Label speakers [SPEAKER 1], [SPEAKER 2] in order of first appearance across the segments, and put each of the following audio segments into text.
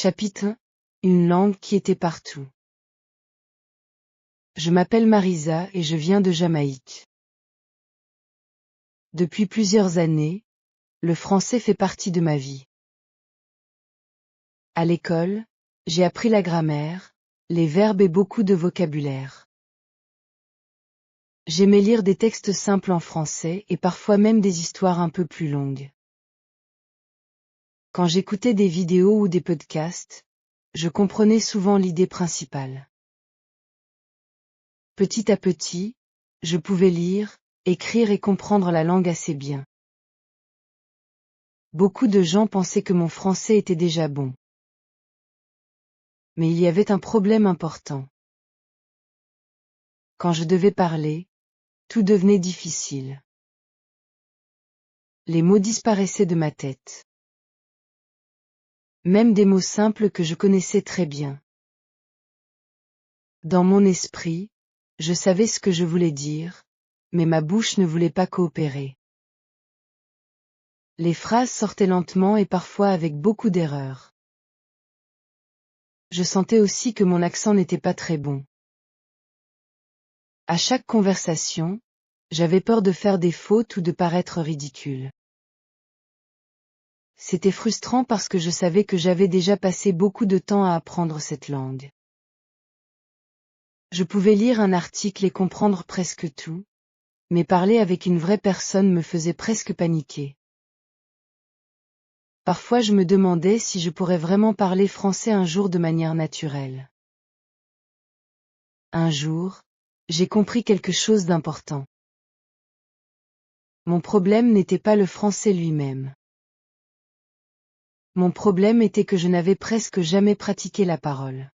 [SPEAKER 1] Chapitre 1. Une langue qui était partout. Je m'appelle Marisa et je viens de Jamaïque. Depuis plusieurs années, le français fait partie de ma vie. À l'école, j'ai appris la grammaire, les verbes et beaucoup de vocabulaire. J'aimais lire des textes simples en français et parfois même des histoires un peu plus longues. Quand j'écoutais des vidéos ou des podcasts, je comprenais souvent l'idée principale. Petit à petit, je pouvais lire, écrire et comprendre la langue assez bien. Beaucoup de gens pensaient que mon français était déjà bon. Mais il y avait un problème important. Quand je devais parler, tout devenait difficile. Les mots disparaissaient de ma tête. Même des mots simples que je connaissais très bien. Dans mon esprit, je savais ce que je voulais dire, mais ma bouche ne voulait pas coopérer. Les phrases sortaient lentement et parfois avec beaucoup d'erreurs. Je sentais aussi que mon accent n'était pas très bon. À chaque conversation, j'avais peur de faire des fautes ou de paraître ridicule. C'était frustrant parce que je savais que j'avais déjà passé beaucoup de temps à apprendre cette langue. Je pouvais lire un article et comprendre presque tout, mais parler avec une vraie personne me faisait presque paniquer. Parfois je me demandais si je pourrais vraiment parler français un jour de manière naturelle. Un jour, j'ai compris quelque chose d'important. Mon problème n'était pas le français lui-même. Mon problème était que je n'avais presque jamais pratiqué la parole.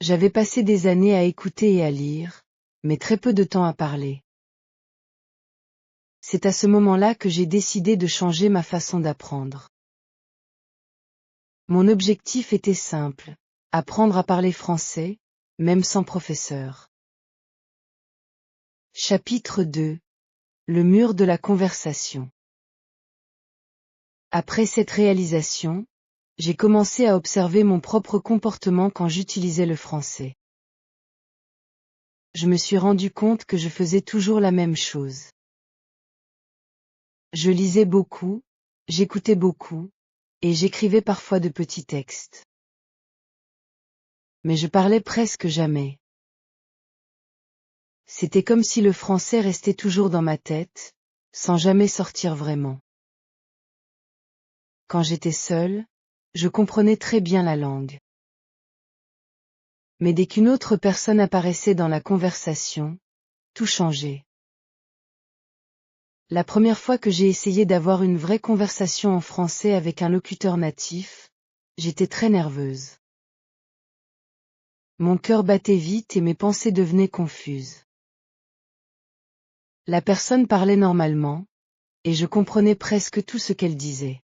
[SPEAKER 1] J'avais passé des années à écouter et à lire, mais très peu de temps à parler. C'est à ce moment-là que j'ai décidé de changer ma façon d'apprendre. Mon objectif était simple, apprendre à parler français, même sans professeur. Chapitre 2. Le mur de la conversation. Après cette réalisation, j'ai commencé à observer mon propre comportement quand j'utilisais le français. Je me suis rendu compte que je faisais toujours la même chose. Je lisais beaucoup, j'écoutais beaucoup, et j'écrivais parfois de petits textes. Mais je parlais presque jamais. C'était comme si le français restait toujours dans ma tête, sans jamais sortir vraiment. Quand j'étais seule, je comprenais très bien la langue. Mais dès qu'une autre personne apparaissait dans la conversation, tout changeait. La première fois que j'ai essayé d'avoir une vraie conversation en français avec un locuteur natif, j'étais très nerveuse. Mon cœur battait vite et mes pensées devenaient confuses. La personne parlait normalement, et je comprenais presque tout ce qu'elle disait.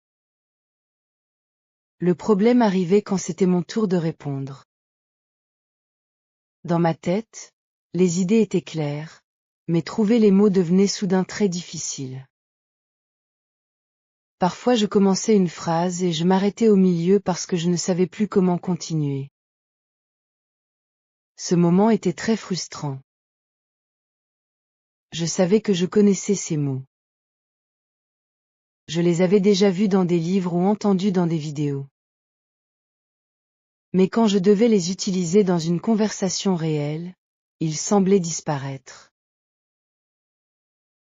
[SPEAKER 1] Le problème arrivait quand c'était mon tour de répondre. Dans ma tête, les idées étaient claires, mais trouver les mots devenait soudain très difficile. Parfois je commençais une phrase et je m'arrêtais au milieu parce que je ne savais plus comment continuer. Ce moment était très frustrant. Je savais que je connaissais ces mots. Je les avais déjà vus dans des livres ou entendus dans des vidéos. Mais quand je devais les utiliser dans une conversation réelle, ils semblaient disparaître.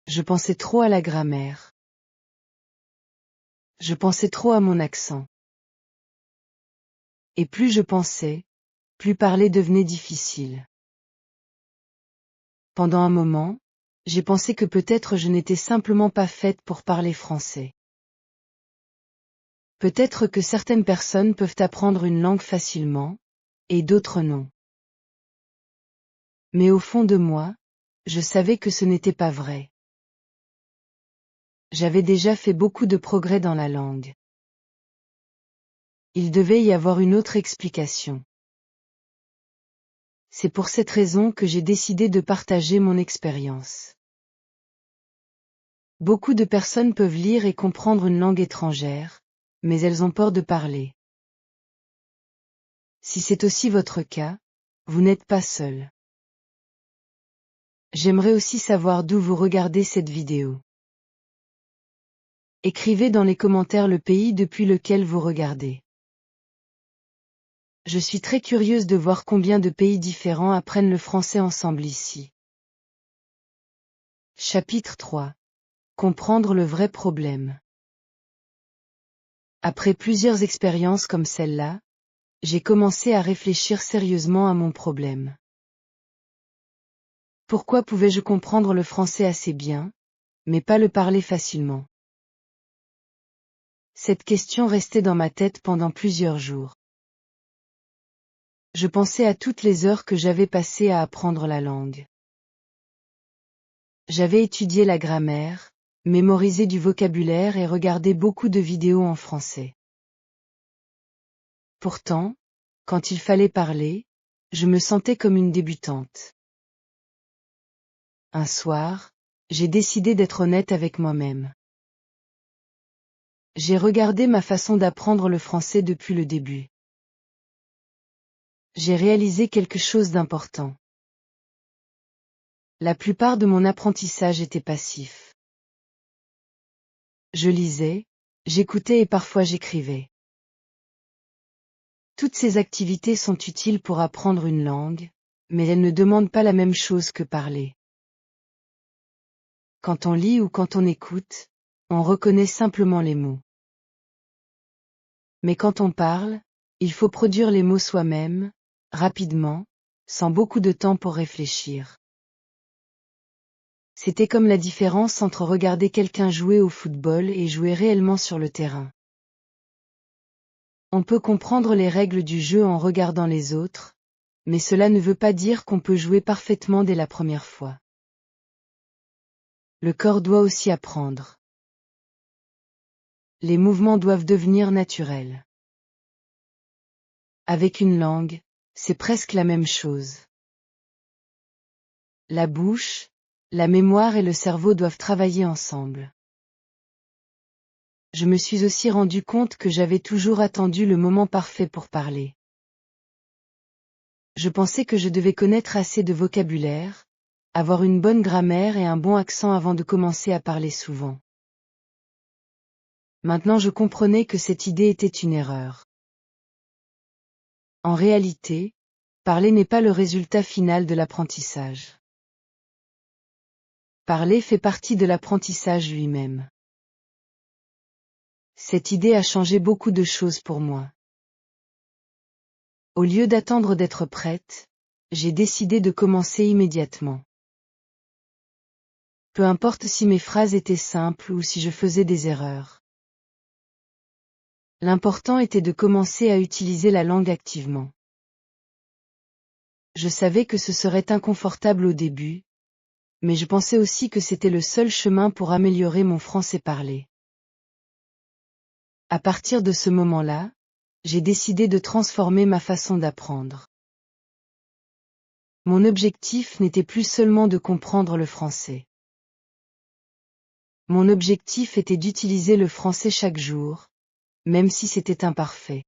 [SPEAKER 1] Je pensais trop à la grammaire. Je pensais trop à mon accent. Et plus je pensais, plus parler devenait difficile. Pendant un moment, j'ai pensé que peut-être je n'étais simplement pas faite pour parler français. Peut-être que certaines personnes peuvent apprendre une langue facilement, et d'autres non. Mais au fond de moi, je savais que ce n'était pas vrai. J'avais déjà fait beaucoup de progrès dans la langue. Il devait y avoir une autre explication. C'est pour cette raison que j'ai décidé de partager mon expérience. Beaucoup de personnes peuvent lire et comprendre une langue étrangère, mais elles ont peur de parler. Si c'est aussi votre cas, vous n'êtes pas seul. J'aimerais aussi savoir d'où vous regardez cette vidéo. Écrivez dans les commentaires le pays depuis lequel vous regardez. Je suis très curieuse de voir combien de pays différents apprennent le français ensemble ici. Chapitre 3. Comprendre le vrai problème. Après plusieurs expériences comme celle-là, j'ai commencé à réfléchir sérieusement à mon problème. Pourquoi pouvais-je comprendre le français assez bien, mais pas le parler facilement? Cette question restait dans ma tête pendant plusieurs jours. Je pensais à toutes les heures que j'avais passées à apprendre la langue. J'avais étudié la grammaire, mémorisé du vocabulaire et regardé beaucoup de vidéos en français. Pourtant, quand il fallait parler, je me sentais comme une débutante. Un soir, j'ai décidé d'être honnête avec moi-même. J'ai regardé ma façon d'apprendre le français depuis le début. J'ai réalisé quelque chose d'important. La plupart de mon apprentissage était passif. Je lisais, j'écoutais et parfois j'écrivais. Toutes ces activités sont utiles pour apprendre une langue, mais elles ne demandent pas la même chose que parler. Quand on lit ou quand on écoute, on reconnaît simplement les mots. Mais quand on parle, il faut produire les mots soi-même, rapidement, sans beaucoup de temps pour réfléchir. C'était comme la différence entre regarder quelqu'un jouer au football et jouer réellement sur le terrain. On peut comprendre les règles du jeu en regardant les autres, mais cela ne veut pas dire qu'on peut jouer parfaitement dès la première fois. Le corps doit aussi apprendre. Les mouvements doivent devenir naturels. Avec une langue, c'est presque la même chose. La bouche, la mémoire et le cerveau doivent travailler ensemble. Je me suis aussi rendu compte que j'avais toujours attendu le moment parfait pour parler. Je pensais que je devais connaître assez de vocabulaire, avoir une bonne grammaire et un bon accent avant de commencer à parler souvent. Maintenant je comprenais que cette idée était une erreur. En réalité, parler n'est pas le résultat final de l'apprentissage. Parler fait partie de l'apprentissage lui-même. Cette idée a changé beaucoup de choses pour moi. Au lieu d'attendre d'être prête, j'ai décidé de commencer immédiatement. Peu importe si mes phrases étaient simples ou si je faisais des erreurs. L'important était de commencer à utiliser la langue activement. Je savais que ce serait inconfortable au début, mais je pensais aussi que c'était le seul chemin pour améliorer mon français parlé. À partir de ce moment-là, j'ai décidé de transformer ma façon d'apprendre. Mon objectif n'était plus seulement de comprendre le français. Mon objectif était d'utiliser le français chaque jour, même si c'était imparfait.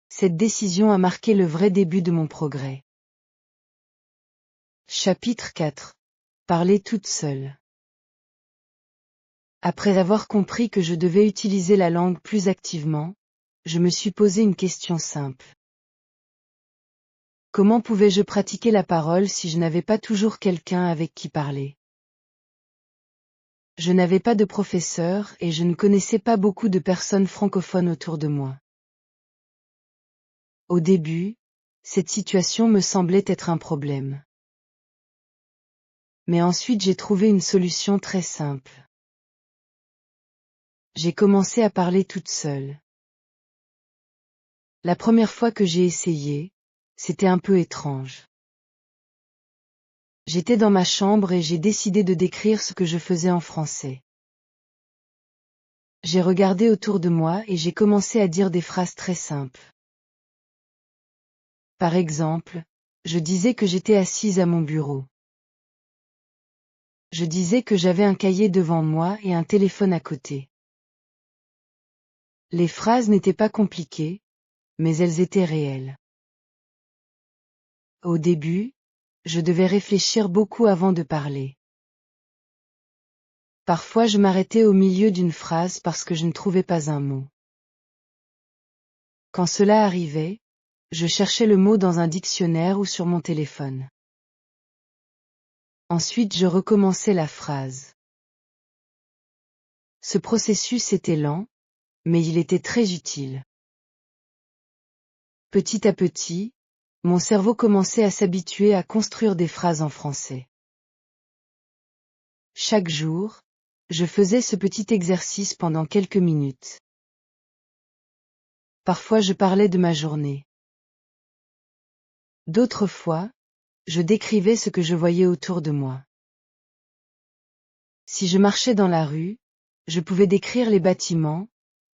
[SPEAKER 1] Cette décision a marqué le vrai début de mon progrès. Chapitre 4. Parler toute seule. Après avoir compris que je devais utiliser la langue plus activement, je me suis posé une question simple. Comment pouvais-je pratiquer la parole si je n'avais pas toujours quelqu'un avec qui parler? Je n'avais pas de professeur et je ne connaissais pas beaucoup de personnes francophones autour de moi. Au début, cette situation me semblait être un problème. Mais ensuite j'ai trouvé une solution très simple. J'ai commencé à parler toute seule. La première fois que j'ai essayé, c'était un peu étrange. J'étais dans ma chambre et j'ai décidé de décrire ce que je faisais en français. J'ai regardé autour de moi et j'ai commencé à dire des phrases très simples. Par exemple, je disais que j'étais assise à mon bureau. Je disais que j'avais un cahier devant moi et un téléphone à côté. Les phrases n'étaient pas compliquées, mais elles étaient réelles. Au début, je devais réfléchir beaucoup avant de parler. Parfois je m'arrêtais au milieu d'une phrase parce que je ne trouvais pas un mot. Quand cela arrivait, je cherchais le mot dans un dictionnaire ou sur mon téléphone. Ensuite je recommençais la phrase. Ce processus était lent, mais il était très utile. Petit à petit, mon cerveau commençait à s'habituer à construire des phrases en français. Chaque jour, je faisais ce petit exercice pendant quelques minutes. Parfois je parlais de ma journée. D'autres fois, je décrivais ce que je voyais autour de moi. Si je marchais dans la rue, je pouvais décrire les bâtiments,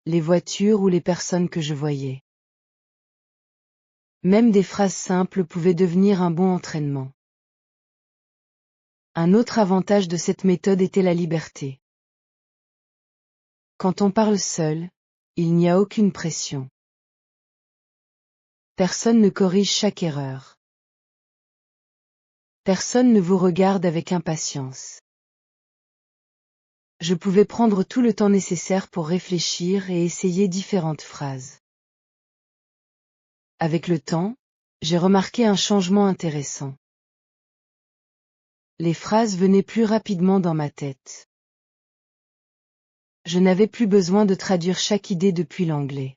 [SPEAKER 1] les voitures ou les personnes que je voyais. Même des phrases simples pouvaient devenir un bon entraînement. Un autre avantage de cette méthode était la liberté. Quand on parle seul, il n'y a aucune pression. Personne ne corrige chaque erreur. Personne ne vous regarde avec impatience. Je pouvais prendre tout le temps nécessaire pour réfléchir et essayer différentes phrases. Avec le temps, j'ai remarqué un changement intéressant. Les phrases venaient plus rapidement dans ma tête. Je n'avais plus besoin de traduire chaque idée depuis l'anglais.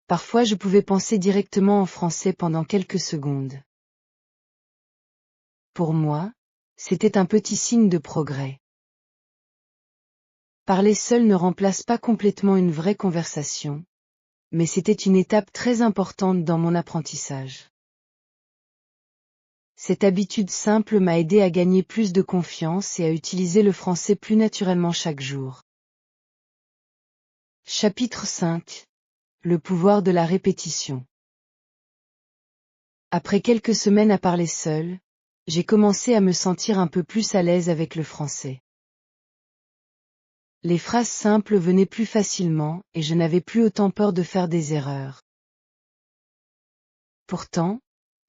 [SPEAKER 1] Parfois je pouvais penser directement en français pendant quelques secondes. Pour moi, c'était un petit signe de progrès. Parler seul ne remplace pas complètement une vraie conversation, mais c'était une étape très importante dans mon apprentissage. Cette habitude simple m'a aidé à gagner plus de confiance et à utiliser le français plus naturellement chaque jour. Chapitre 5. Le pouvoir de la répétition. Après quelques semaines à parler seul, j'ai commencé à me sentir un peu plus à l'aise avec le français. Les phrases simples venaient plus facilement et je n'avais plus autant peur de faire des erreurs. Pourtant,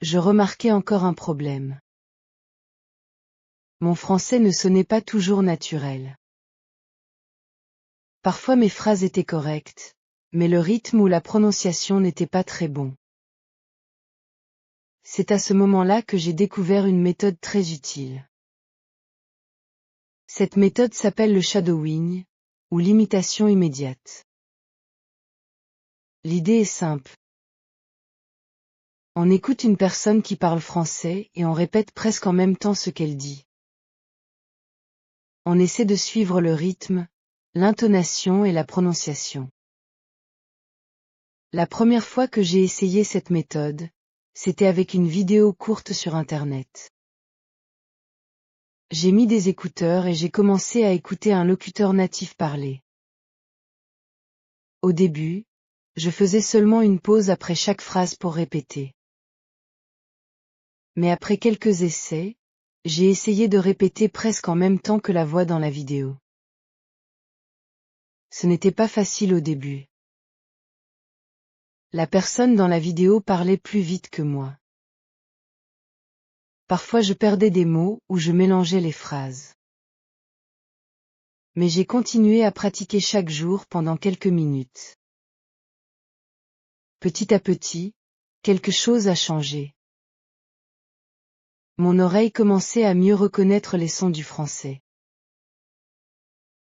[SPEAKER 1] je remarquais encore un problème. Mon français ne sonnait pas toujours naturel. Parfois mes phrases étaient correctes, mais le rythme ou la prononciation n'était pas très bon. C'est à ce moment-là que j'ai découvert une méthode très utile. Cette méthode s'appelle le shadowing, ou l'imitation immédiate. L'idée est simple. On écoute une personne qui parle français et on répète presque en même temps ce qu'elle dit. On essaie de suivre le rythme, l'intonation et la prononciation. La première fois que j'ai essayé cette méthode, c'était avec une vidéo courte sur Internet. J'ai mis des écouteurs et j'ai commencé à écouter un locuteur natif parler. Au début, je faisais seulement une pause après chaque phrase pour répéter. Mais après quelques essais, j'ai essayé de répéter presque en même temps que la voix dans la vidéo. Ce n'était pas facile au début. La personne dans la vidéo parlait plus vite que moi. Parfois je perdais des mots ou je mélangeais les phrases. Mais j'ai continué à pratiquer chaque jour pendant quelques minutes. Petit à petit, quelque chose a changé. Mon oreille commençait à mieux reconnaître les sons du français.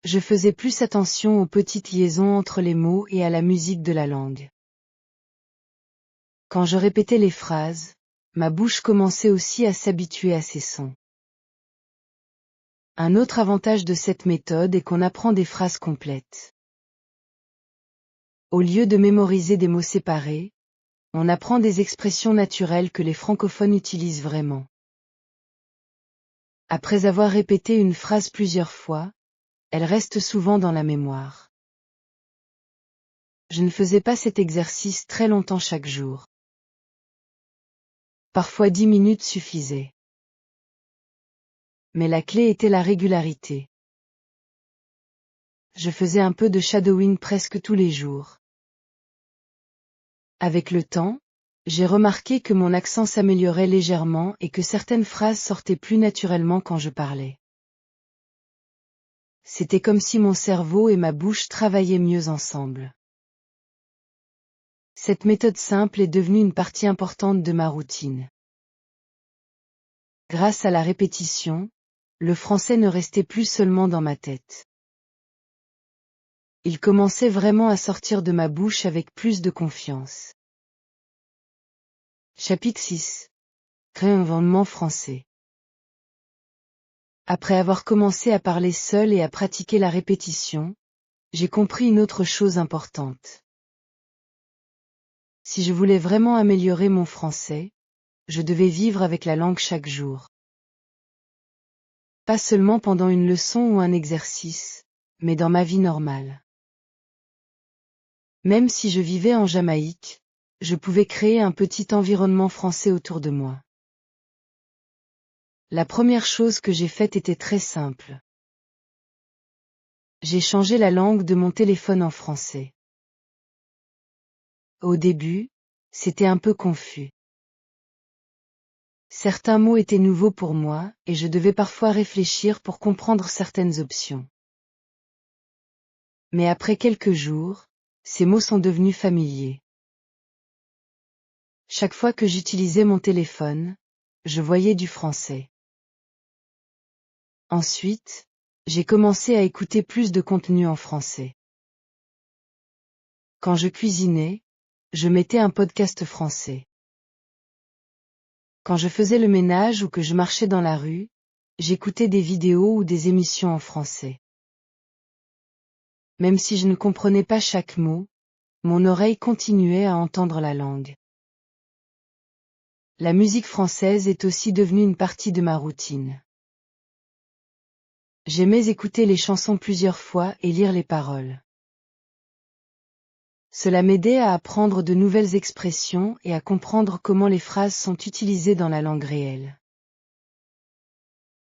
[SPEAKER 1] Je faisais plus attention aux petites liaisons entre les mots et à la musique de la langue. Quand je répétais les phrases, ma bouche commençait aussi à s'habituer à ces sons. Un autre avantage de cette méthode est qu'on apprend des phrases complètes. Au lieu de mémoriser des mots séparés, on apprend des expressions naturelles que les francophones utilisent vraiment. Après avoir répété une phrase plusieurs fois, elle reste souvent dans la mémoire. Je ne faisais pas cet exercice très longtemps chaque jour. Parfois 10 minutes suffisaient. Mais la clé était la régularité. Je faisais un peu de shadowing presque tous les jours. Avec le temps, j'ai remarqué que mon accent s'améliorait légèrement et que certaines phrases sortaient plus naturellement quand je parlais. C'était comme si mon cerveau et ma bouche travaillaient mieux ensemble. Cette méthode simple est devenue une partie importante de ma routine. Grâce à la répétition, le français ne restait plus seulement dans ma tête. Il commençait vraiment à sortir de ma bouche avec plus de confiance. Chapitre 6. Créer un environnement français. Après avoir commencé à parler seul et à pratiquer la répétition, j'ai compris une autre chose importante. Si je voulais vraiment améliorer mon français, je devais vivre avec la langue chaque jour. Pas seulement pendant une leçon ou un exercice, mais dans ma vie normale. Même si je vivais en Jamaïque, je pouvais créer un petit environnement français autour de moi. La première chose que j'ai faite était très simple. J'ai changé la langue de mon téléphone en français. Au début, c'était un peu confus. Certains mots étaient nouveaux pour moi, et je devais parfois réfléchir pour comprendre certaines options. Mais après quelques jours, ces mots sont devenus familiers. Chaque fois que j'utilisais mon téléphone, je voyais du français. Ensuite, j'ai commencé à écouter plus de contenu en français. Quand je cuisinais, je mettais un podcast français. Quand je faisais le ménage ou que je marchais dans la rue, j'écoutais des vidéos ou des émissions en français. Même si je ne comprenais pas chaque mot, mon oreille continuait à entendre la langue. La musique française est aussi devenue une partie de ma routine. J'aimais écouter les chansons plusieurs fois et lire les paroles. Cela m'aidait à apprendre de nouvelles expressions et à comprendre comment les phrases sont utilisées dans la langue réelle.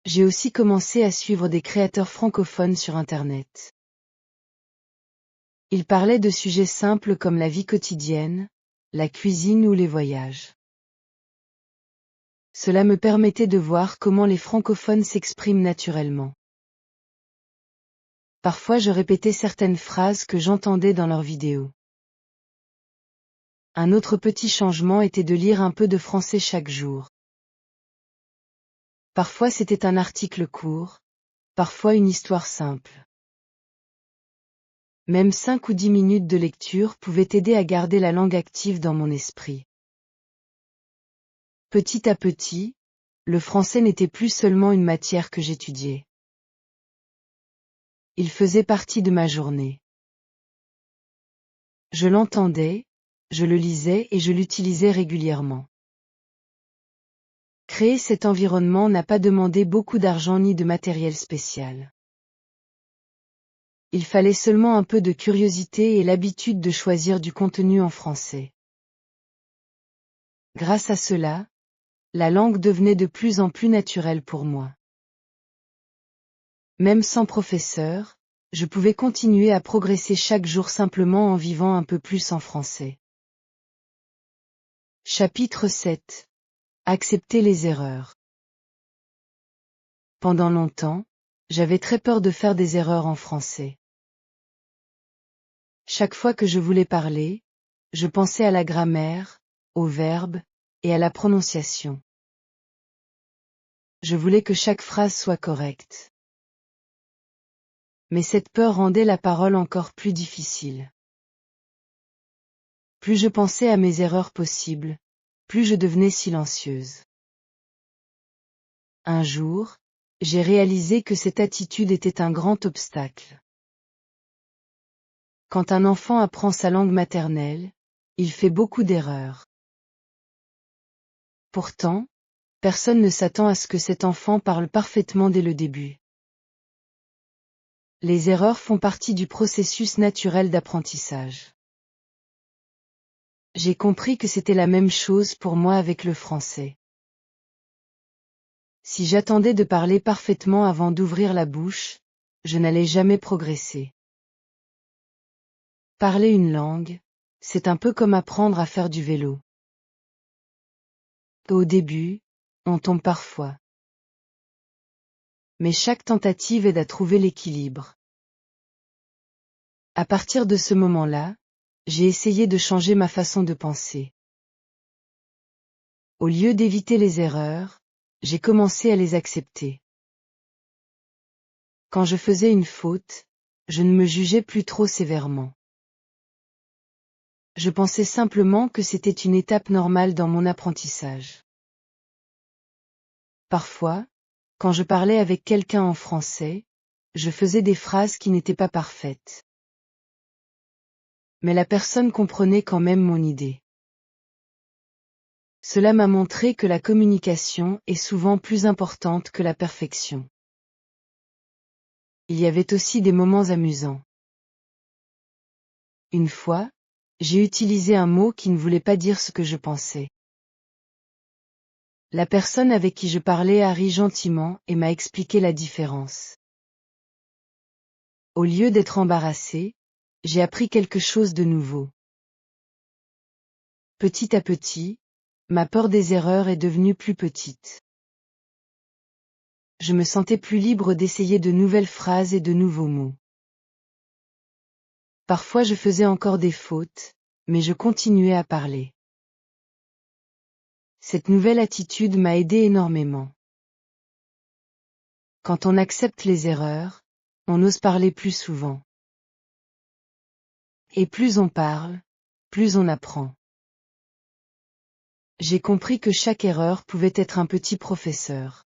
[SPEAKER 1] J'ai aussi commencé à suivre des créateurs francophones sur Internet. Ils parlaient de sujets simples comme la vie quotidienne, la cuisine ou les voyages. Cela me permettait de voir comment les francophones s'expriment naturellement. Parfois je répétais certaines phrases que j'entendais dans leurs vidéos. Un autre petit changement était de lire un peu de français chaque jour. Parfois c'était un article court, parfois une histoire simple. Même 5 ou 10 minutes de lecture pouvaient aider à garder la langue active dans mon esprit. Petit à petit, le français n'était plus seulement une matière que j'étudiais. Il faisait partie de ma journée. Je l'entendais, je le lisais et je l'utilisais régulièrement. Créer cet environnement n'a pas demandé beaucoup d'argent ni de matériel spécial. Il fallait seulement un peu de curiosité et l'habitude de choisir du contenu en français. Grâce à cela, la langue devenait de plus en plus naturelle pour moi. Même sans professeur, je pouvais continuer à progresser chaque jour simplement en vivant un peu plus en français. Chapitre 7. Accepter les erreurs. Pendant longtemps, j'avais très peur de faire des erreurs en français. Chaque fois que je voulais parler, je pensais à la grammaire, aux verbes, et à la prononciation. Je voulais que chaque phrase soit correcte. Mais cette peur rendait la parole encore plus difficile. Plus je pensais à mes erreurs possibles, plus je devenais silencieuse. Un jour, j'ai réalisé que cette attitude était un grand obstacle. Quand un enfant apprend sa langue maternelle, il fait beaucoup d'erreurs. Pourtant, personne ne s'attend à ce que cet enfant parle parfaitement dès le début. Les erreurs font partie du processus naturel d'apprentissage. J'ai compris que c'était la même chose pour moi avec le français. Si j'attendais de parler parfaitement avant d'ouvrir la bouche, je n'allais jamais progresser. Parler une langue, c'est un peu comme apprendre à faire du vélo. Au début, on tombe parfois. Mais chaque tentative aide à trouver l'équilibre. À partir de ce moment-là, j'ai essayé de changer ma façon de penser. Au lieu d'éviter les erreurs, j'ai commencé à les accepter. Quand je faisais une faute, je ne me jugeais plus trop sévèrement. Je pensais simplement que c'était une étape normale dans mon apprentissage. Parfois, quand je parlais avec quelqu'un en français, je faisais des phrases qui n'étaient pas parfaites. Mais la personne comprenait quand même mon idée. Cela m'a montré que la communication est souvent plus importante que la perfection. Il y avait aussi des moments amusants. Une fois, j'ai utilisé un mot qui ne voulait pas dire ce que je pensais. La personne avec qui je parlais a ri gentiment et m'a expliqué la différence. Au lieu d'être embarrassé, j'ai appris quelque chose de nouveau. Petit à petit, ma peur des erreurs est devenue plus petite. Je me sentais plus libre d'essayer de nouvelles phrases et de nouveaux mots. Parfois je faisais encore des fautes, mais je continuais à parler. Cette nouvelle attitude m'a aidé énormément. Quand on accepte les erreurs, on ose parler plus souvent. Et plus on parle, plus on apprend. J'ai compris que chaque erreur pouvait être un petit professeur.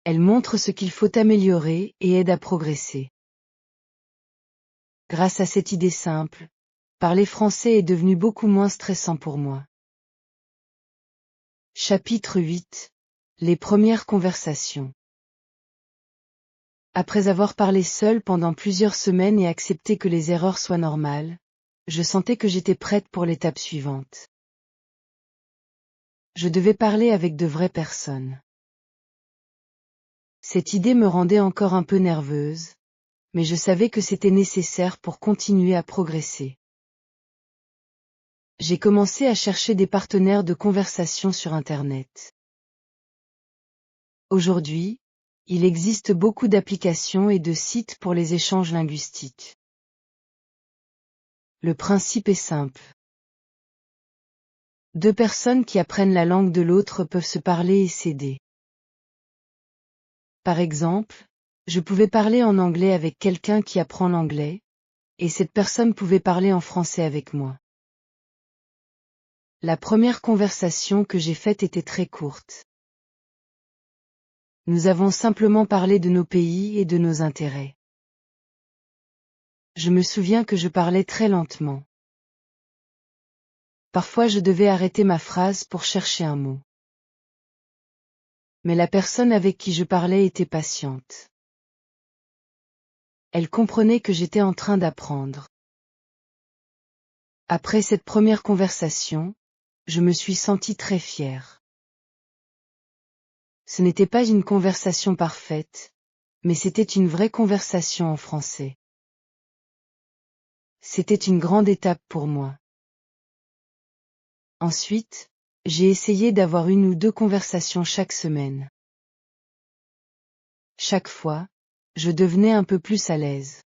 [SPEAKER 1] Elle montre ce qu'il faut améliorer et aide à progresser. Grâce à cette idée simple, parler français est devenu beaucoup moins stressant pour moi. Chapitre 8. Les premières conversations. Après avoir parlé seul pendant plusieurs semaines et accepté que les erreurs soient normales, je sentais que j'étais prête pour l'étape suivante. Je devais parler avec de vraies personnes. Cette idée me rendait encore un peu nerveuse, mais je savais que c'était nécessaire pour continuer à progresser. J'ai commencé à chercher des partenaires de conversation sur Internet. Aujourd'hui, il existe beaucoup d'applications et de sites pour les échanges linguistiques. Le principe est simple. Deux personnes qui apprennent la langue de l'autre peuvent se parler et s'aider. Par exemple, je pouvais parler en anglais avec quelqu'un qui apprend l'anglais, et cette personne pouvait parler en français avec moi. La première conversation que j'ai faite était très courte. Nous avons simplement parlé de nos pays et de nos intérêts. Je me souviens que je parlais très lentement. Parfois je devais arrêter ma phrase pour chercher un mot. Mais la personne avec qui je parlais était patiente. Elle comprenait que j'étais en train d'apprendre. Après cette première conversation, je me suis sentie très fière. Ce n'était pas une conversation parfaite, mais c'était une vraie conversation en français. C'était une grande étape pour moi. Ensuite, j'ai essayé d'avoir une ou deux conversations chaque semaine. Chaque fois, je devenais un peu plus à l'aise.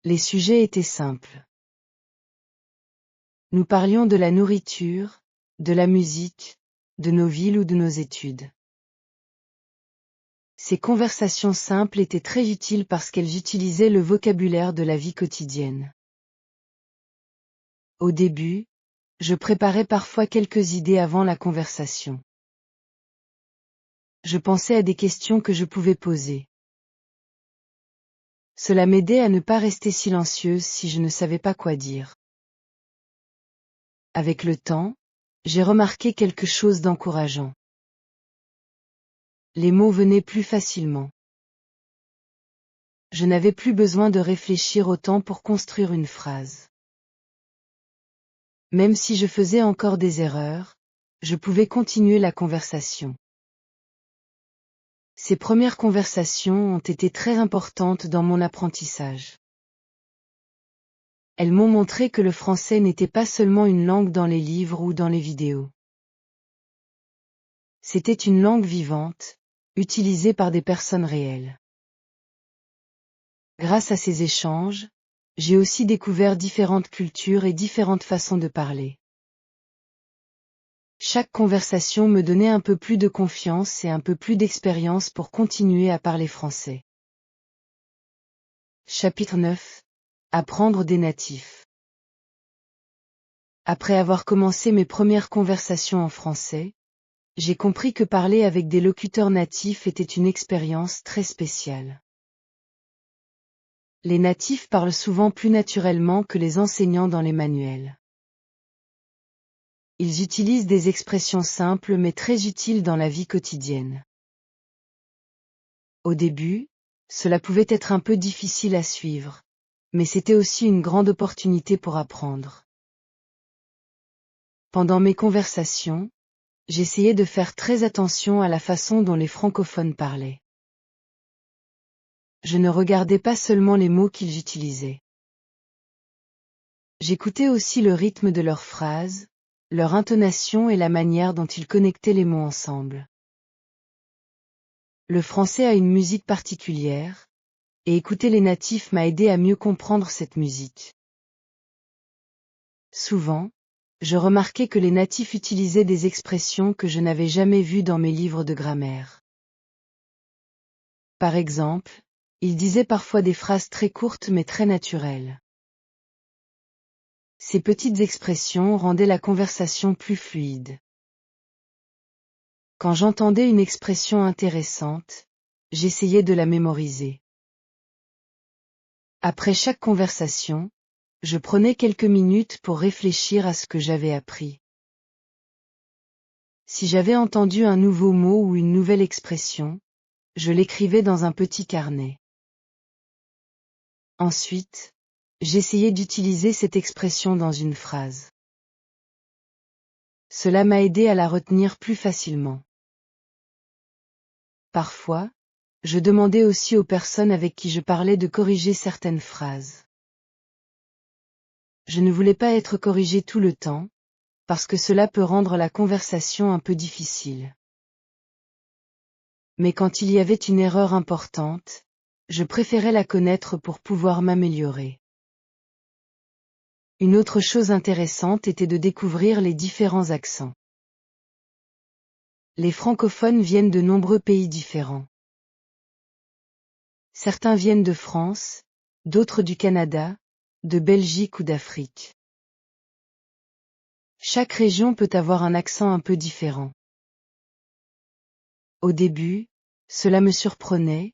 [SPEAKER 1] Les sujets étaient simples. Nous parlions de la nourriture, de la musique, de nos villes ou de nos études. Ces conversations simples étaient très utiles parce qu'elles utilisaient le vocabulaire de la vie quotidienne. Au début, je préparais parfois quelques idées avant la conversation. Je pensais à des questions que je pouvais poser. Cela m'aidait à ne pas rester silencieuse si je ne savais pas quoi dire. Avec le temps, j'ai remarqué quelque chose d'encourageant. Les mots venaient plus facilement. Je n'avais plus besoin de réfléchir autant pour construire une phrase. Même si je faisais encore des erreurs, je pouvais continuer la conversation. Ces premières conversations ont été très importantes dans mon apprentissage. Elles m'ont montré que le français n'était pas seulement une langue dans les livres ou dans les vidéos. C'était une langue vivante, utilisée par des personnes réelles. Grâce à ces échanges, j'ai aussi découvert différentes cultures et différentes façons de parler. Chaque conversation me donnait un peu plus de confiance et un peu plus d'expérience pour continuer à parler français. Chapitre 9. Apprendre des natifs. Après avoir commencé mes premières conversations en français, j'ai compris que parler avec des locuteurs natifs était une expérience très spéciale. Les natifs parlent souvent plus naturellement que les enseignants dans les manuels. Ils utilisent des expressions simples mais très utiles dans la vie quotidienne. Au début, cela pouvait être un peu difficile à suivre, mais c'était aussi une grande opportunité pour apprendre. Pendant mes conversations, j'essayais de faire très attention à la façon dont les francophones parlaient. Je ne regardais pas seulement les mots qu'ils utilisaient. J'écoutais aussi le rythme de leurs phrases, leur intonation et la manière dont ils connectaient les mots ensemble. Le français a une musique particulière, et écouter les natifs m'a aidé à mieux comprendre cette musique. Souvent, je remarquais que les natifs utilisaient des expressions que je n'avais jamais vues dans mes livres de grammaire. Par exemple, ils disaient parfois des phrases très courtes mais très naturelles. Ces petites expressions rendaient la conversation plus fluide. Quand j'entendais une expression intéressante, j'essayais de la mémoriser. Après chaque conversation, je prenais quelques minutes pour réfléchir à ce que j'avais appris. Si j'avais entendu un nouveau mot ou une nouvelle expression, je l'écrivais dans un petit carnet. Ensuite, j'essayais d'utiliser cette expression dans une phrase. Cela m'a aidé à la retenir plus facilement. Parfois, je demandais aussi aux personnes avec qui je parlais de corriger certaines phrases. Je ne voulais pas être corrigé tout le temps, parce que cela peut rendre la conversation un peu difficile. Mais quand il y avait une erreur importante, je préférais la connaître pour pouvoir m'améliorer. Une autre chose intéressante était de découvrir les différents accents. Les francophones viennent de nombreux pays différents. Certains viennent de France, d'autres du Canada, de Belgique ou d'Afrique. Chaque région peut avoir un accent un peu différent. Au début, cela me surprenait,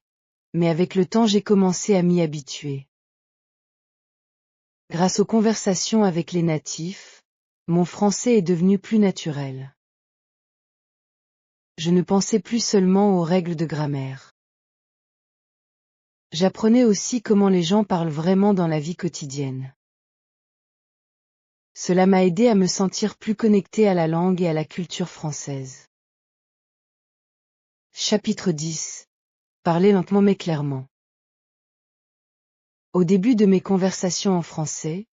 [SPEAKER 1] mais avec le temps j'ai commencé à m'y habituer. Grâce aux conversations avec les natifs, mon français est devenu plus naturel. Je ne pensais plus seulement aux règles de grammaire. J'apprenais aussi comment les gens parlent vraiment dans la vie quotidienne. Cela m'a aidé à me sentir plus connecté à la langue et à la culture française. Chapitre 10. Parler lentement mais clairement. Au début de mes conversations en français,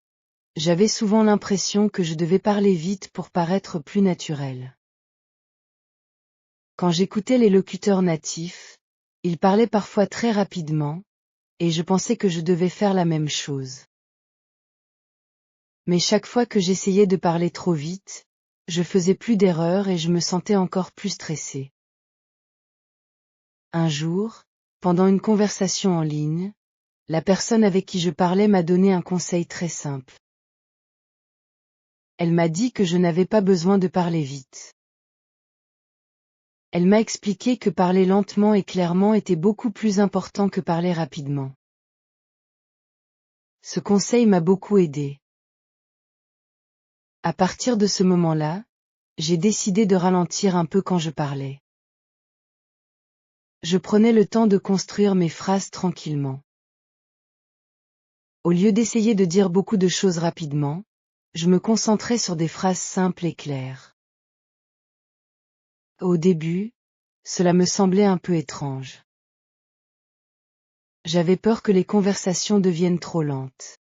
[SPEAKER 1] j'avais souvent l'impression que je devais parler vite pour paraître plus naturel. Quand j'écoutais les locuteurs natifs, ils parlaient parfois très rapidement, et je pensais que je devais faire la même chose. Mais chaque fois que j'essayais de parler trop vite, je faisais plus d'erreurs et je me sentais encore plus stressé. Un jour, pendant une conversation en ligne, la personne avec qui je parlais m'a donné un conseil très simple. Elle m'a dit que je n'avais pas besoin de parler vite. Elle m'a expliqué que parler lentement et clairement était beaucoup plus important que parler rapidement. Ce conseil m'a beaucoup aidé. À partir de ce moment-là, j'ai décidé de ralentir un peu quand je parlais. Je prenais le temps de construire mes phrases tranquillement. Au lieu d'essayer de dire beaucoup de choses rapidement, je me concentrais sur des phrases simples et claires. Au début, cela me semblait un peu étrange. J'avais peur que les conversations deviennent trop lentes.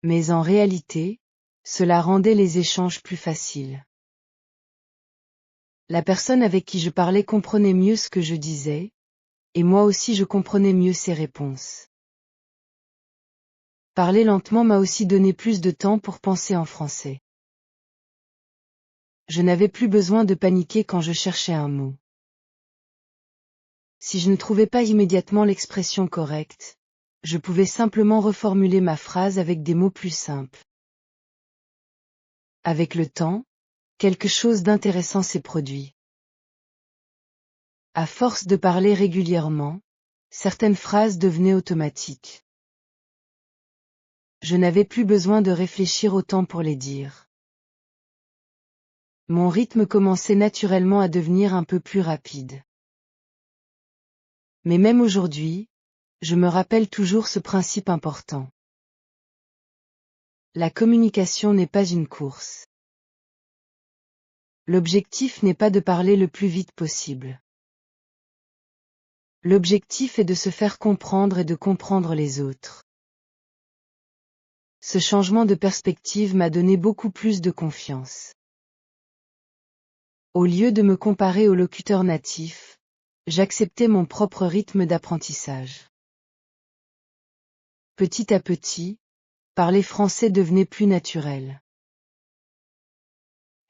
[SPEAKER 1] Mais en réalité, cela rendait les échanges plus faciles. La personne avec qui je parlais comprenait mieux ce que je disais, et moi aussi je comprenais mieux ses réponses. Parler lentement m'a aussi donné plus de temps pour penser en français. Je n'avais plus besoin de paniquer quand je cherchais un mot. Si je ne trouvais pas immédiatement l'expression correcte, je pouvais simplement reformuler ma phrase avec des mots plus simples. Avec le temps, quelque chose d'intéressant s'est produit. À force de parler régulièrement, certaines phrases devenaient automatiques. Je n'avais plus besoin de réfléchir autant pour les dire. Mon rythme commençait naturellement à devenir un peu plus rapide. Mais même aujourd'hui, je me rappelle toujours ce principe important. La communication n'est pas une course. L'objectif n'est pas de parler le plus vite possible. L'objectif est de se faire comprendre et de comprendre les autres. Ce changement de perspective m'a donné beaucoup plus de confiance. Au lieu de me comparer aux locuteurs natifs, j'acceptais mon propre rythme d'apprentissage. Petit à petit, parler français devenait plus naturel.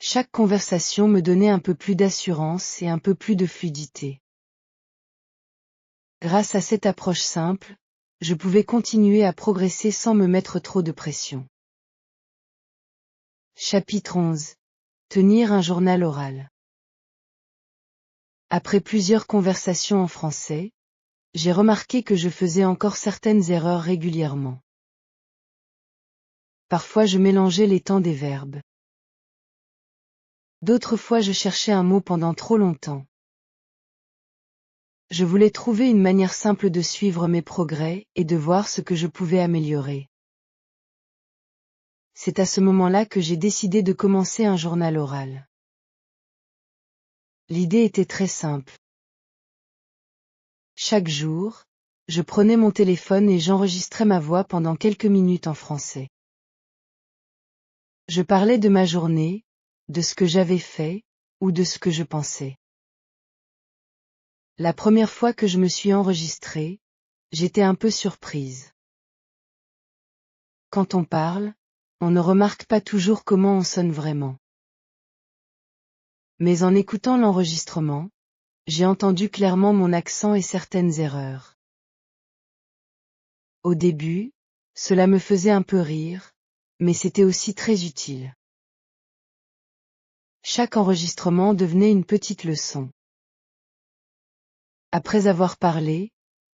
[SPEAKER 1] Chaque conversation me donnait un peu plus d'assurance et un peu plus de fluidité. Grâce à cette approche simple, je pouvais continuer à progresser sans me mettre trop de pression. Chapitre 11. Tenir un journal oral. Après plusieurs conversations en français, j'ai remarqué que je faisais encore certaines erreurs régulièrement. Parfois je mélangeais les temps des verbes. D'autres fois je cherchais un mot pendant trop longtemps. Je voulais trouver une manière simple de suivre mes progrès et de voir ce que je pouvais améliorer. C'est à ce moment-là que j'ai décidé de commencer un journal oral. L'idée était très simple. Chaque jour, je prenais mon téléphone et j'enregistrais ma voix pendant quelques minutes en français. Je parlais de ma journée, de ce que j'avais fait, ou de ce que je pensais. La première fois que je me suis enregistrée, j'étais un peu surprise. Quand on parle, on ne remarque pas toujours comment on sonne vraiment. Mais en écoutant l'enregistrement, j'ai entendu clairement mon accent et certaines erreurs. Au début, cela me faisait un peu rire, mais c'était aussi très utile. Chaque enregistrement devenait une petite leçon. Après avoir parlé,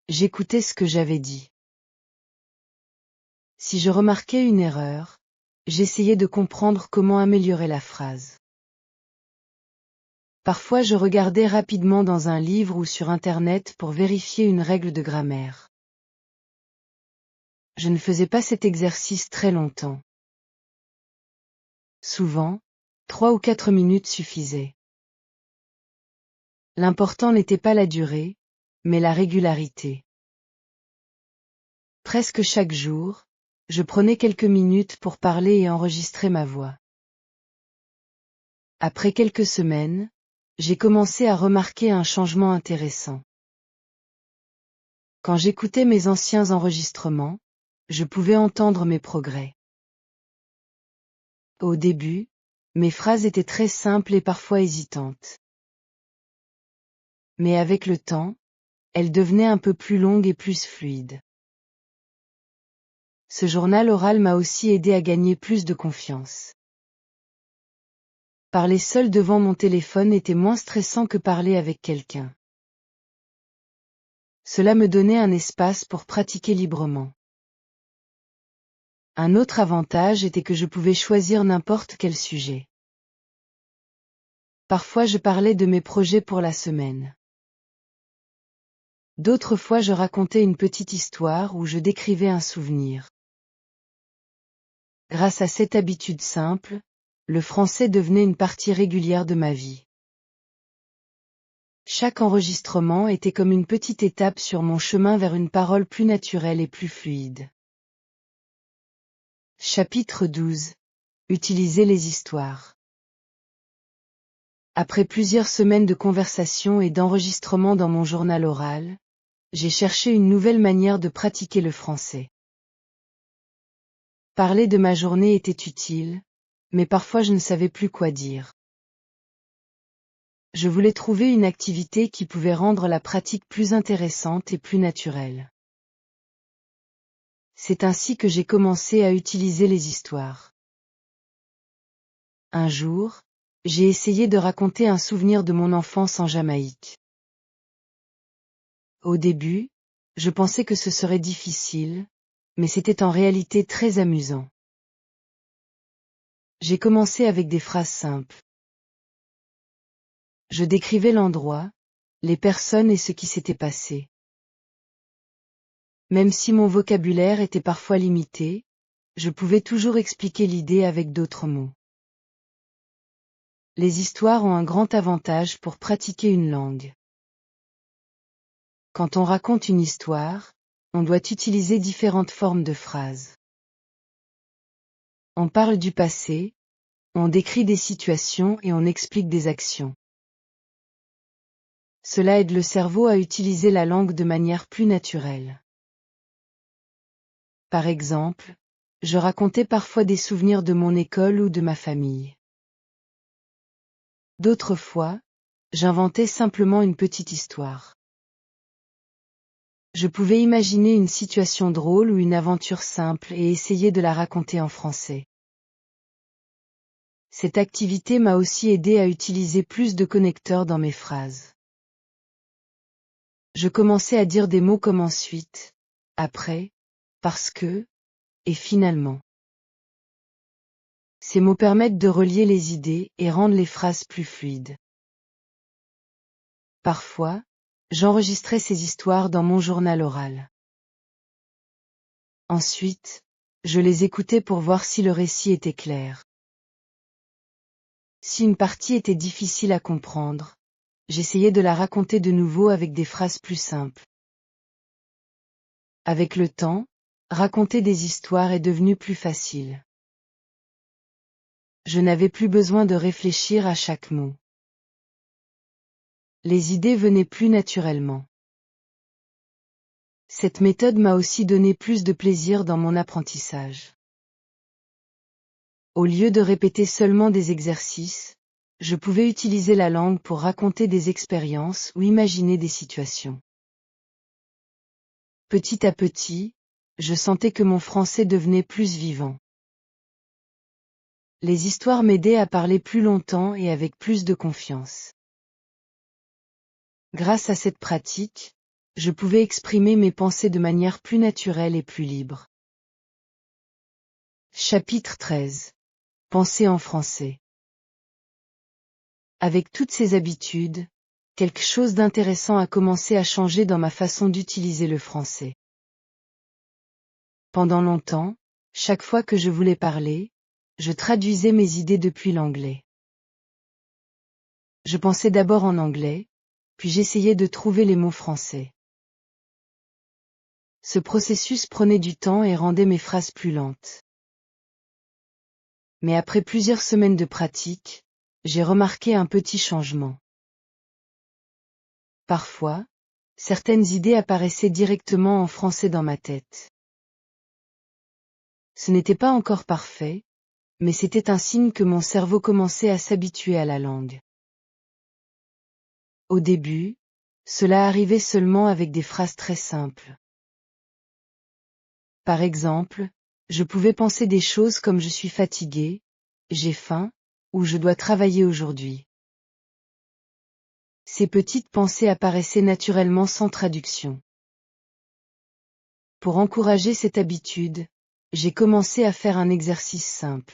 [SPEAKER 1] j'écoutais ce que j'avais dit. Si je remarquais une erreur, j'essayais de comprendre comment améliorer la phrase. Parfois je regardais rapidement dans un livre ou sur Internet pour vérifier une règle de grammaire. Je ne faisais pas cet exercice très longtemps. Souvent, 3 ou 4 minutes suffisaient. L'important n'était pas la durée, mais la régularité. Presque chaque jour, je prenais quelques minutes pour parler et enregistrer ma voix. Après quelques semaines, j'ai commencé à remarquer un changement intéressant. Quand j'écoutais mes anciens enregistrements, je pouvais entendre mes progrès. Au début, mes phrases étaient très simples et parfois hésitantes. Mais avec le temps, elles devenaient un peu plus longues et plus fluides. Ce journal oral m'a aussi aidé à gagner plus de confiance. Parler seul devant mon téléphone était moins stressant que parler avec quelqu'un. Cela me donnait un espace pour pratiquer librement. Un autre avantage était que je pouvais choisir n'importe quel sujet. Parfois je parlais de mes projets pour la semaine. D'autres fois je racontais une petite histoire ou je décrivais un souvenir. Grâce à cette habitude simple, le français devenait une partie régulière de ma vie. Chaque enregistrement était comme une petite étape sur mon chemin vers une parole plus naturelle et plus fluide. Chapitre 12. Utiliser les histoires. Après plusieurs semaines de conversation et d'enregistrement dans mon journal oral, j'ai cherché une nouvelle manière de pratiquer le français. Parler de ma journée était utile, mais parfois je ne savais plus quoi dire. Je voulais trouver une activité qui pouvait rendre la pratique plus intéressante et plus naturelle. C'est ainsi que j'ai commencé à utiliser les histoires. Un jour, j'ai essayé de raconter un souvenir de mon enfance en Jamaïque. Au début, je pensais que ce serait difficile, mais c'était en réalité très amusant. J'ai commencé avec des phrases simples. Je décrivais l'endroit, les personnes et ce qui s'était passé. Même si mon vocabulaire était parfois limité, je pouvais toujours expliquer l'idée avec d'autres mots. Les histoires ont un grand avantage pour pratiquer une langue. Quand on raconte une histoire, on doit utiliser différentes formes de phrases. On parle du passé, on décrit des situations et on explique des actions. Cela aide le cerveau à utiliser la langue de manière plus naturelle. Par exemple, je racontais parfois des souvenirs de mon école ou de ma famille. D'autres fois, j'inventais simplement une petite histoire. Je pouvais imaginer une situation drôle ou une aventure simple et essayer de la raconter en français. Cette activité m'a aussi aidé à utiliser plus de connecteurs dans mes phrases. Je commençais à dire des mots comme ensuite, après, parce que, et finalement. Ces mots permettent de relier les idées et rendent les phrases plus fluides. Parfois, j'enregistrais ces histoires dans mon journal oral. Ensuite, je les écoutais pour voir si le récit était clair. Si une partie était difficile à comprendre, j'essayais de la raconter de nouveau avec des phrases plus simples. Avec le temps, raconter des histoires est devenu plus facile. Je n'avais plus besoin de réfléchir à chaque mot. Les idées venaient plus naturellement. Cette méthode m'a aussi donné plus de plaisir dans mon apprentissage. Au lieu de répéter seulement des exercices, je pouvais utiliser la langue pour raconter des expériences ou imaginer des situations. Petit à petit, je sentais que mon français devenait plus vivant. Les histoires m'aidaient à parler plus longtemps et avec plus de confiance. Grâce à cette pratique, je pouvais exprimer mes pensées de manière plus naturelle et plus libre. Chapitre 13. Penser en français. Avec toutes ces habitudes, quelque chose d'intéressant a commencé à changer dans ma façon d'utiliser le français. Pendant longtemps, chaque fois que je voulais parler, je traduisais mes idées depuis l'anglais. Je pensais d'abord en anglais, puis j'essayais de trouver les mots français. Ce processus prenait du temps et rendait mes phrases plus lentes. Mais après plusieurs semaines de pratique, j'ai remarqué un petit changement. Parfois, certaines idées apparaissaient directement en français dans ma tête. Ce n'était pas encore parfait, mais c'était un signe que mon cerveau commençait à s'habituer à la langue. Au début, cela arrivait seulement avec des phrases très simples. Par exemple, je pouvais penser des choses comme je suis fatigué, j'ai faim, ou je dois travailler aujourd'hui. Ces petites pensées apparaissaient naturellement sans traduction. Pour encourager cette habitude, j'ai commencé à faire un exercice simple.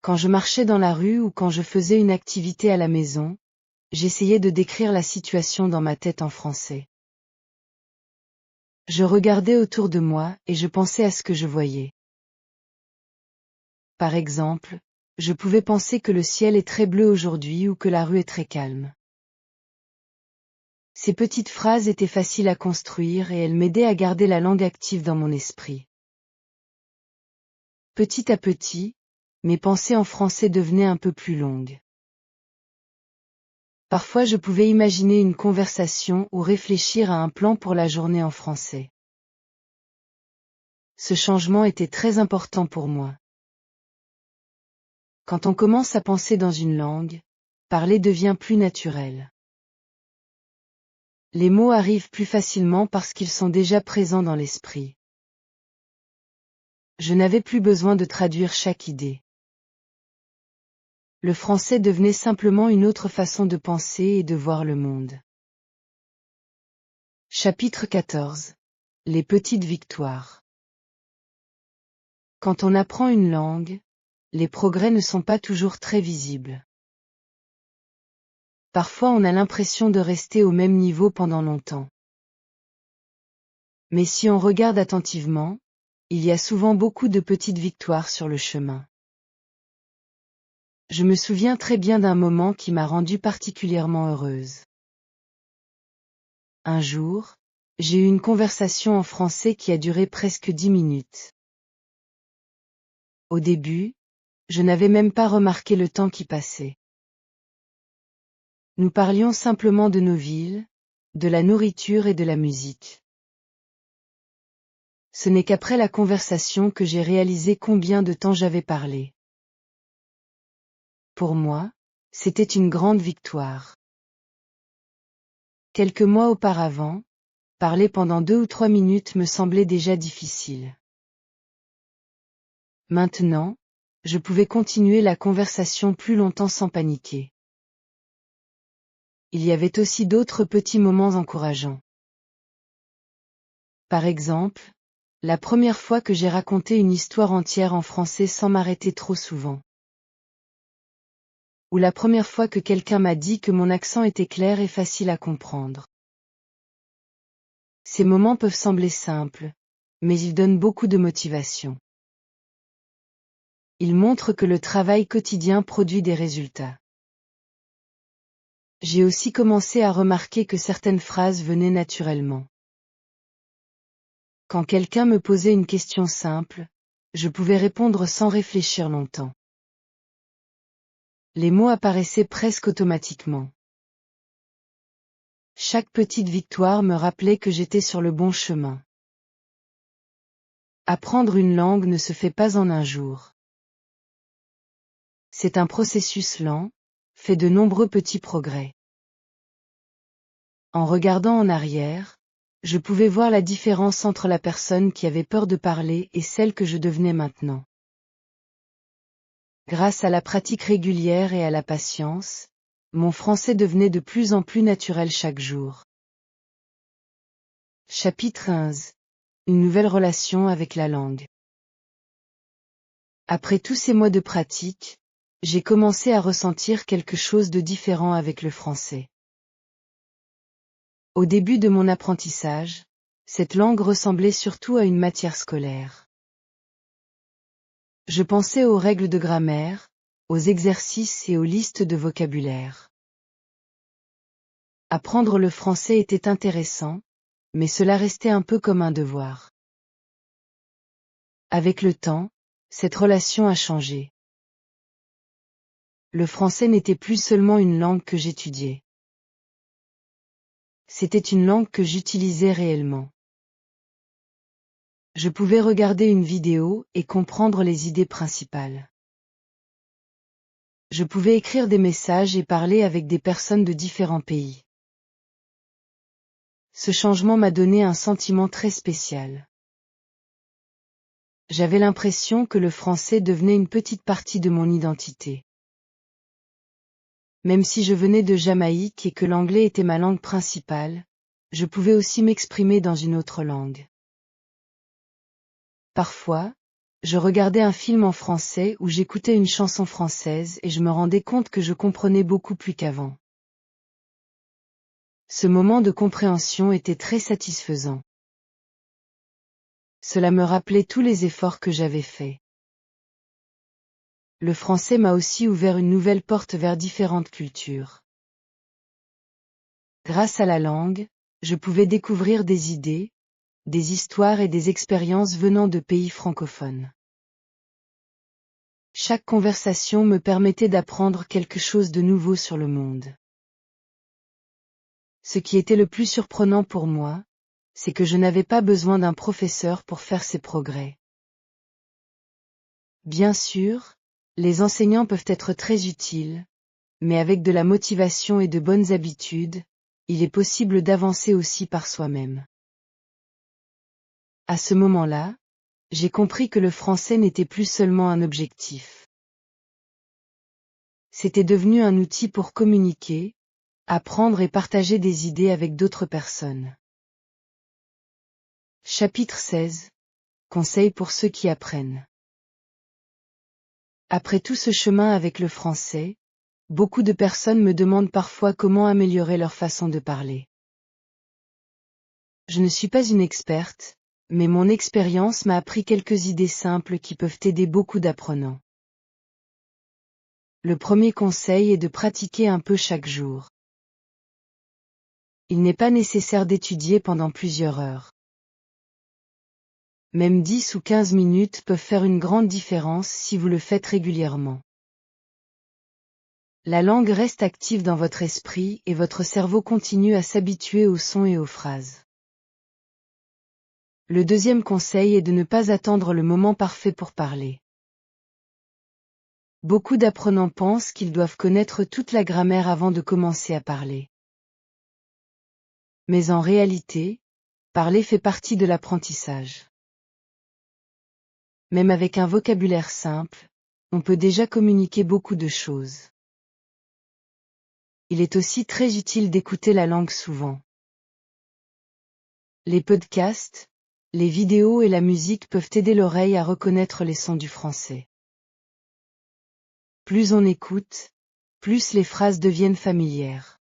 [SPEAKER 1] Quand je marchais dans la rue ou quand je faisais une activité à la maison, j'essayais de décrire la situation dans ma tête en français. Je regardais autour de moi et je pensais à ce que je voyais. Par exemple, je pouvais penser que le ciel est très bleu aujourd'hui ou que la rue est très calme. Ces petites phrases étaient faciles à construire et elles m'aidaient à garder la langue active dans mon esprit. Petit à petit, mes pensées en français devenaient un peu plus longues. Parfois je pouvais imaginer une conversation ou réfléchir à un plan pour la journée en français. Ce changement était très important pour moi. Quand on commence à penser dans une langue, parler devient plus naturel. Les mots arrivent plus facilement parce qu'ils sont déjà présents dans l'esprit. Je n'avais plus besoin de traduire chaque idée. Le français devenait simplement une autre façon de penser et de voir le monde. Chapitre 14. Les petites victoires. Quand on apprend une langue, les progrès ne sont pas toujours très visibles. Parfois on a l'impression de rester au même niveau pendant longtemps. Mais si on regarde attentivement, il y a souvent beaucoup de petites victoires sur le chemin. Je me souviens très bien d'un moment qui m'a rendue particulièrement heureuse. Un jour, j'ai eu une conversation en français qui a duré presque 10 minutes. Au début, je n'avais même pas remarqué le temps qui passait. Nous parlions simplement de nos villes, de la nourriture et de la musique. Ce n'est qu'après la conversation que j'ai réalisé combien de temps j'avais parlé. Pour moi, c'était une grande victoire. Quelques mois auparavant, parler pendant 2 ou 3 minutes me semblait déjà difficile. Maintenant, je pouvais continuer la conversation plus longtemps sans paniquer. Il y avait aussi d'autres petits moments encourageants. Par exemple, la première fois que j'ai raconté une histoire entière en français sans m'arrêter trop souvent. Ou la première fois que quelqu'un m'a dit que mon accent était clair et facile à comprendre. Ces moments peuvent sembler simples, mais ils donnent beaucoup de motivation. Ils montrent que le travail quotidien produit des résultats. J'ai aussi commencé à remarquer que certaines phrases venaient naturellement. Quand quelqu'un me posait une question simple, je pouvais répondre sans réfléchir longtemps. Les mots apparaissaient presque automatiquement. Chaque petite victoire me rappelait que j'étais sur le bon chemin. Apprendre une langue ne se fait pas en un jour. C'est un processus lent, fait de nombreux petits progrès. En regardant en arrière, je pouvais voir la différence entre la personne qui avait peur de parler et celle que je devenais maintenant. Grâce à la pratique régulière et à la patience, mon français devenait de plus en plus naturel chaque jour. Chapitre 11. Une nouvelle relation avec la langue. Après tous ces mois de pratique, j'ai commencé à ressentir quelque chose de différent avec le français. Au début de mon apprentissage, cette langue ressemblait surtout à une matière scolaire. Je pensais aux règles de grammaire, aux exercices et aux listes de vocabulaire. Apprendre le français était intéressant, mais cela restait un peu comme un devoir. Avec le temps, cette relation a changé. Le français n'était plus seulement une langue que j'étudiais. C'était une langue que j'utilisais réellement. Je pouvais regarder une vidéo et comprendre les idées principales. Je pouvais écrire des messages et parler avec des personnes de différents pays. Ce changement m'a donné un sentiment très spécial. J'avais l'impression que le français devenait une petite partie de mon identité. Même si je venais de Jamaïque et que l'anglais était ma langue principale, je pouvais aussi m'exprimer dans une autre langue. Parfois, je regardais un film en français ou j'écoutais une chanson française et je me rendais compte que je comprenais beaucoup plus qu'avant. Ce moment de compréhension était très satisfaisant. Cela me rappelait tous les efforts que j'avais faits. Le français m'a aussi ouvert une nouvelle porte vers différentes cultures. Grâce à la langue, je pouvais découvrir des idées, des histoires et des expériences venant de pays francophones. Chaque conversation me permettait d'apprendre quelque chose de nouveau sur le monde. Ce qui était le plus surprenant pour moi, c'est que je n'avais pas besoin d'un professeur pour faire ces progrès. Bien sûr, les enseignants peuvent être très utiles, mais avec de la motivation et de bonnes habitudes, il est possible d'avancer aussi par soi-même. À ce moment-là, j'ai compris que le français n'était plus seulement un objectif. C'était devenu un outil pour communiquer, apprendre et partager des idées avec d'autres personnes. Chapitre 16. Conseils pour ceux qui apprennent. Après tout ce chemin avec le français, beaucoup de personnes me demandent parfois comment améliorer leur façon de parler. Je ne suis pas une experte, mais mon expérience m'a appris quelques idées simples qui peuvent aider beaucoup d'apprenants. Le premier conseil est de pratiquer un peu chaque jour. Il n'est pas nécessaire d'étudier pendant plusieurs heures. Même 10 ou 15 minutes peuvent faire une grande différence si vous le faites régulièrement. La langue reste active dans votre esprit et votre cerveau continue à s'habituer aux sons et aux phrases. Le deuxième conseil est de ne pas attendre le moment parfait pour parler. Beaucoup d'apprenants pensent qu'ils doivent connaître toute la grammaire avant de commencer à parler. Mais en réalité, parler fait partie de l'apprentissage. Même avec un vocabulaire simple, on peut déjà communiquer beaucoup de choses. Il est aussi très utile d'écouter la langue souvent. Les podcasts, les vidéos et la musique peuvent aider l'oreille à reconnaître les sons du français. Plus on écoute, plus les phrases deviennent familières.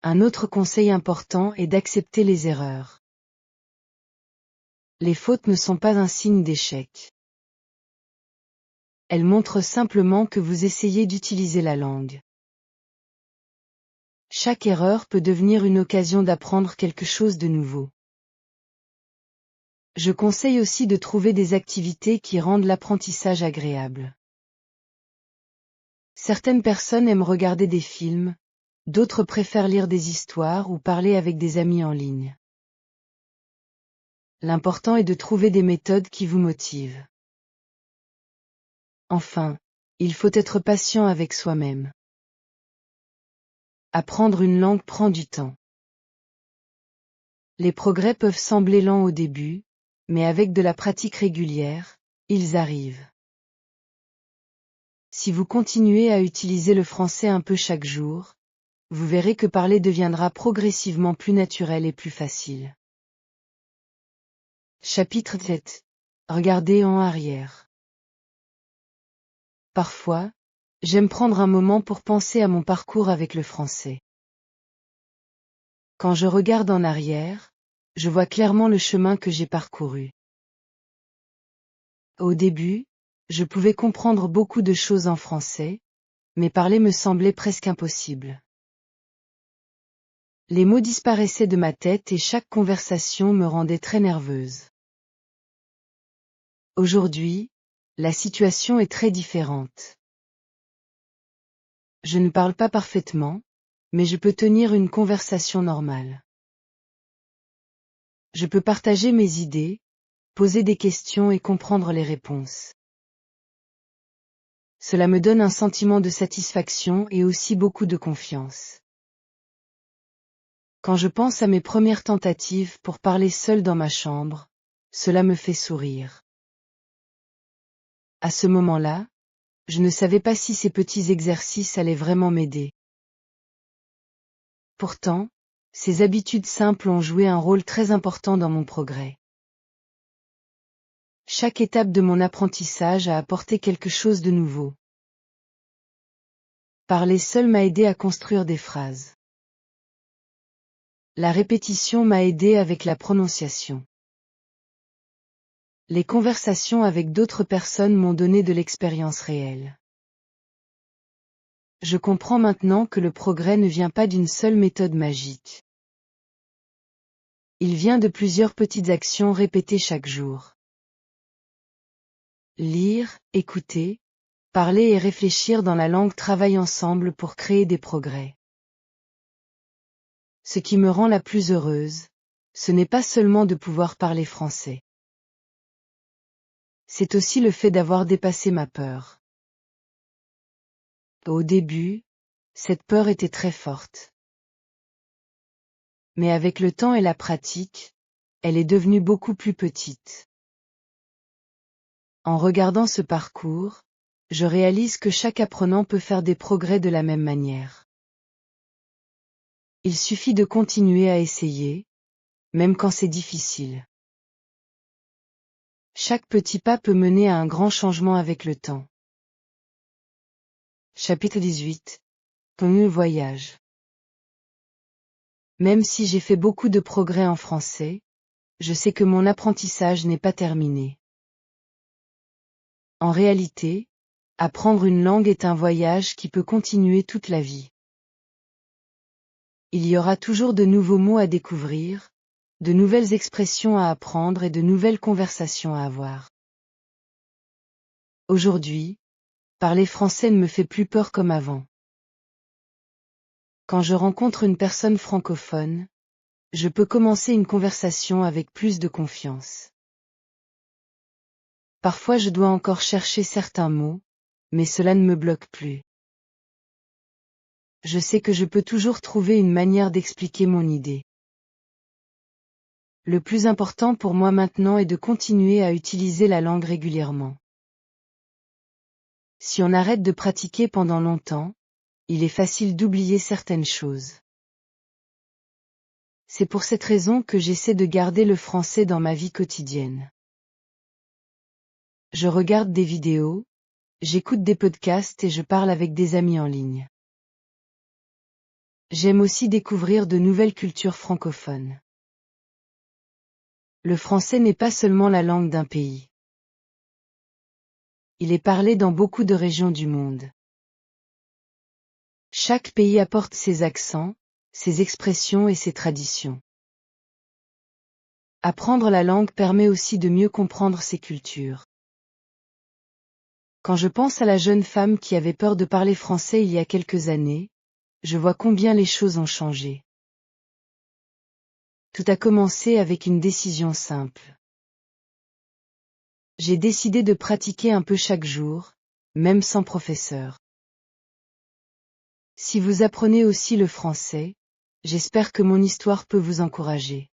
[SPEAKER 1] Un autre conseil important est d'accepter les erreurs. Les fautes ne sont pas un signe d'échec. Elles montrent simplement que vous essayez d'utiliser la langue. Chaque erreur peut devenir une occasion d'apprendre quelque chose de nouveau. Je conseille aussi de trouver des activités qui rendent l'apprentissage agréable. Certaines personnes aiment regarder des films, d'autres préfèrent lire des histoires ou parler avec des amis en ligne. L'important est de trouver des méthodes qui vous motivent. Enfin, il faut être patient avec soi-même. Apprendre une langue prend du temps. Les progrès peuvent sembler lents au début, mais avec de la pratique régulière, ils arrivent. Si vous continuez à utiliser le français un peu chaque jour, vous verrez que parler deviendra progressivement plus naturel et plus facile. Chapitre 7. Regardez en arrière. Parfois, j'aime prendre un moment pour penser à mon parcours avec le français. Quand je regarde en arrière, je vois clairement le chemin que j'ai parcouru. Au début, je pouvais comprendre beaucoup de choses en français, mais parler me semblait presque impossible. Les mots disparaissaient de ma tête et chaque conversation me rendait très nerveuse. Aujourd'hui, la situation est très différente. Je ne parle pas parfaitement, mais je peux tenir une conversation normale. Je peux partager mes idées, poser des questions et comprendre les réponses. Cela me donne un sentiment de satisfaction et aussi beaucoup de confiance. Quand je pense à mes premières tentatives pour parler seule dans ma chambre, cela me fait sourire. À ce moment-là, je ne savais pas si ces petits exercices allaient vraiment m'aider. Pourtant, ces habitudes simples ont joué un rôle très important dans mon progrès. Chaque étape de mon apprentissage a apporté quelque chose de nouveau. Parler seul m'a aidé à construire des phrases. La répétition m'a aidé avec la prononciation. Les conversations avec d'autres personnes m'ont donné de l'expérience réelle. Je comprends maintenant que le progrès ne vient pas d'une seule méthode magique. Il vient de plusieurs petites actions répétées chaque jour. Lire, écouter, parler et réfléchir dans la langue travaillent ensemble pour créer des progrès. Ce qui me rend la plus heureuse, ce n'est pas seulement de pouvoir parler français. C'est aussi le fait d'avoir dépassé ma peur. Au début, cette peur était très forte. Mais avec le temps et la pratique, elle est devenue beaucoup plus petite. En regardant ce parcours, je réalise que chaque apprenant peut faire des progrès de la même manière. Il suffit de continuer à essayer, même quand c'est difficile. Chaque petit pas peut mener à un grand changement avec le temps. Chapitre 18. Premier voyage. Même si j'ai fait beaucoup de progrès en français, je sais que mon apprentissage n'est pas terminé. En réalité, apprendre une langue est un voyage qui peut continuer toute la vie. Il y aura toujours de nouveaux mots à découvrir, de nouvelles expressions à apprendre et de nouvelles conversations à avoir. Aujourd'hui, parler français ne me fait plus peur comme avant. Quand je rencontre une personne francophone, je peux commencer une conversation avec plus de confiance. Parfois je dois encore chercher certains mots, mais cela ne me bloque plus. Je sais que je peux toujours trouver une manière d'expliquer mon idée. Le plus important pour moi maintenant est de continuer à utiliser la langue régulièrement. Si on arrête de pratiquer pendant longtemps, il est facile d'oublier certaines choses. C'est pour cette raison que j'essaie de garder le français dans ma vie quotidienne. Je regarde des vidéos, j'écoute des podcasts et je parle avec des amis en ligne. J'aime aussi découvrir de nouvelles cultures francophones. Le français n'est pas seulement la langue d'un pays. Il est parlé dans beaucoup de régions du monde. Chaque pays apporte ses accents, ses expressions et ses traditions. Apprendre la langue permet aussi de mieux comprendre ses cultures. Quand je pense à la jeune femme qui avait peur de parler français il y a quelques années, je vois combien les choses ont changé. Tout a commencé avec une décision simple. J'ai décidé de pratiquer un peu chaque jour, même sans professeur. Si vous apprenez aussi le français, j'espère que mon histoire peut vous encourager.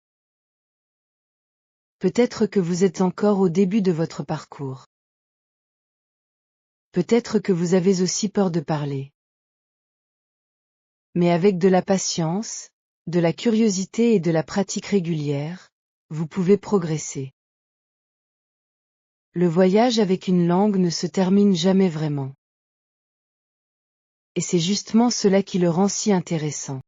[SPEAKER 1] Peut-être que vous êtes encore au début de votre parcours. Peut-être que vous avez aussi peur de parler. Mais avec de la patience, de la curiosité et de la pratique régulière, vous pouvez progresser. Le voyage avec une langue ne se termine jamais vraiment. Et c'est justement cela qui le rend si intéressant.